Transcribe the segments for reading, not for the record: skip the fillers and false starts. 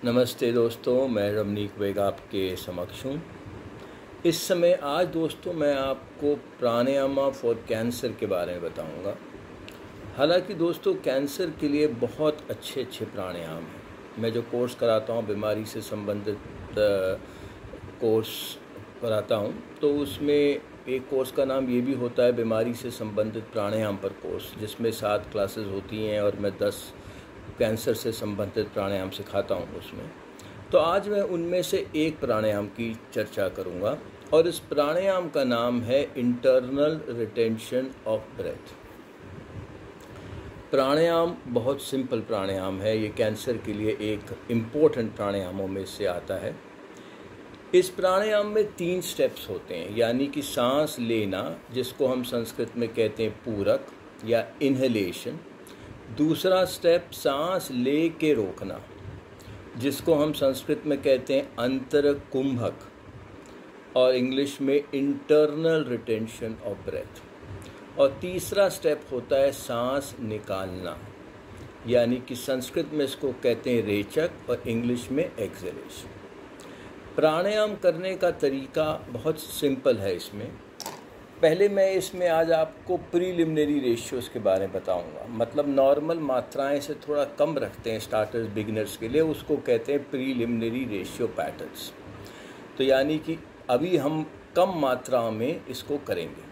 नमस्ते दोस्तों, मैं रमनीक बेग आपके समक्ष हूँ। इस समय आज दोस्तों मैं आपको प्राणायाम फॉर कैंसर के बारे में बताऊँगा। हालांकि दोस्तों कैंसर के लिए बहुत अच्छे प्राणायाम हैं। मैं जो कोर्स कराता हूँ, बीमारी से संबंधित कोर्स कराता हूँ, तो उसमें एक कोर्स का नाम ये भी होता है बीमारी से संबंधित प्राणायाम पर कोर्स, जिसमें 7 क्लासेस होती हैं और मैं 10 कैंसर से संबंधित प्राणायाम सिखाता हूँ उसमें। तो आज मैं उनमें से एक प्राणायाम की चर्चा करूँगा और इस प्राणायाम का नाम है इंटरनल रिटेंशन ऑफ ब्रेथ। प्राणायाम बहुत सिंपल प्राणायाम है। ये कैंसर के लिए एक इम्पोर्टेंट प्राणायामों में से आता है। इस प्राणायाम में 3 स्टेप्स होते हैं, यानी कि सांस लेना, जिसको हम संस्कृत में कहते हैं पूरक या इन्हेलेशन। दूसरा स्टेप सांस ले के रोकना, जिसको हम संस्कृत में कहते हैं अंतरकुंभक और इंग्लिश में इंटरनल रिटेंशन ऑफ ब्रेथ। और तीसरा स्टेप होता है सांस निकालना, यानी कि संस्कृत में इसको कहते हैं रेचक और इंग्लिश में एक्सहेलेशन। प्राणायाम करने का तरीका बहुत सिंपल है। पहले मैं इसमें आज आपको प्रीलिमिनरी रेशियोज़ के बारे में बताऊंगा। मतलब नॉर्मल मात्राएं से थोड़ा कम रखते हैं स्टार्टर्स बिगिनर्स के लिए, उसको कहते हैं प्रीलिमिनरी रेशियो पैटर्न्स। तो यानी कि अभी हम कम मात्रा में इसको करेंगे।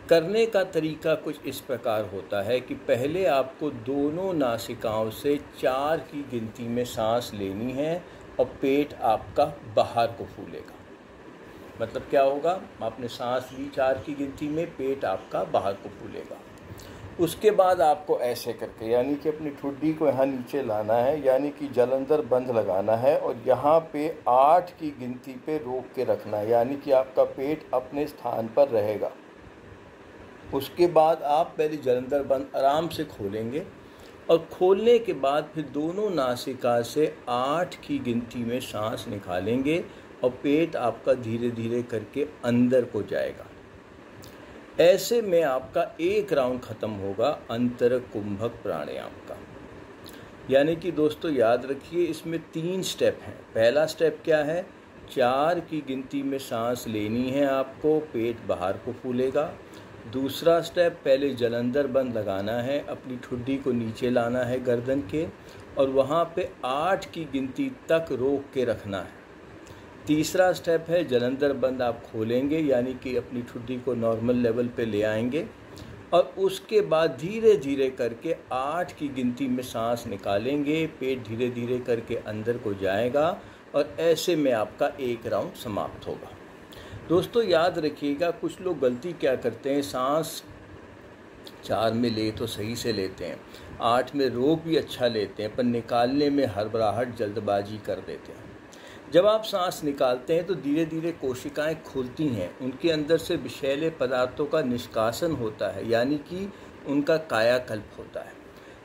करने का तरीका कुछ इस प्रकार होता है कि पहले आपको दोनों नासिकाओं से 4 की गिनती में सांस लेनी है और पेट आपका बाहर को फूलेगा। मतलब क्या होगा, आपने सांस ली 4 की गिनती में, पेट आपका बाहर को फूलेगा। उसके बाद आपको ऐसे करके, यानी कि अपनी ठुड्डी को यहाँ नीचे लाना है, यानी कि जलंधर बंध लगाना है और यहाँ पे 8 की गिनती पे रोक के रखना है, यानी कि आपका पेट अपने स्थान पर रहेगा। उसके बाद आप पहले जलंधर बंध आराम से खोलेंगे और खोलने के बाद फिर दोनों नासिका से 8 की गिनती में सांस निकालेंगे और पेट आपका धीरे धीरे करके अंदर को जाएगा। ऐसे में आपका एक राउंड ख़त्म होगा अंतरकुंभक प्राणायाम का। यानी कि दोस्तों याद रखिए, इसमें 3 स्टेप हैं। पहला स्टेप क्या है, 4 की गिनती में सांस लेनी है आपको, पेट बाहर को फूलेगा। दूसरा स्टेप, पहले जलंधर बंद लगाना है, अपनी ठुड्डी को नीचे लाना है गर्दन के और वहाँ पे 8 की गिनती तक रोक के रखना है। तीसरा स्टेप है जलंधर बंद आप खोलेंगे, यानी कि अपनी ठुड्डी को नॉर्मल लेवल पे ले आएंगे और उसके बाद धीरे धीरे करके 8 की गिनती में सांस निकालेंगे, पेट धीरे धीरे करके अंदर को जाएगा और ऐसे में आपका एक राउंड समाप्त होगा। दोस्तों याद रखिएगा, कुछ लोग गलती क्या करते हैं, सांस 4 में ले तो सही से लेते हैं, 8 में रोक भी अच्छा लेते हैं, पर निकालने में हड़बड़ाहट जल्दबाजी कर देते हैं। जब आप सांस निकालते हैं तो धीरे धीरे कोशिकाएं खुलती हैं, उनके अंदर से विषैले पदार्थों का निष्कासन होता है, यानी कि उनका कायाकल्प होता है।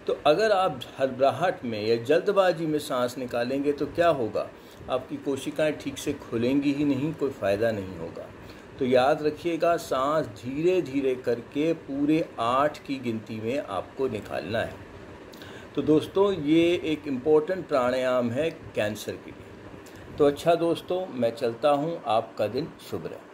तो अगर आप हड़बड़ाहट में या जल्दबाजी में सांस निकालेंगे तो क्या होगा, आपकी कोशिकाएं ठीक से खुलेंगी ही नहीं, कोई फ़ायदा नहीं होगा। तो याद रखिएगा, सांस धीरे धीरे करके पूरे 8 की गिनती में आपको निकालना है। तो दोस्तों ये एक इम्पोर्टेंट प्राणायाम है कैंसर के लिए। तो अच्छा दोस्तों, मैं चलता हूँ, आपका दिन शुभ रहे।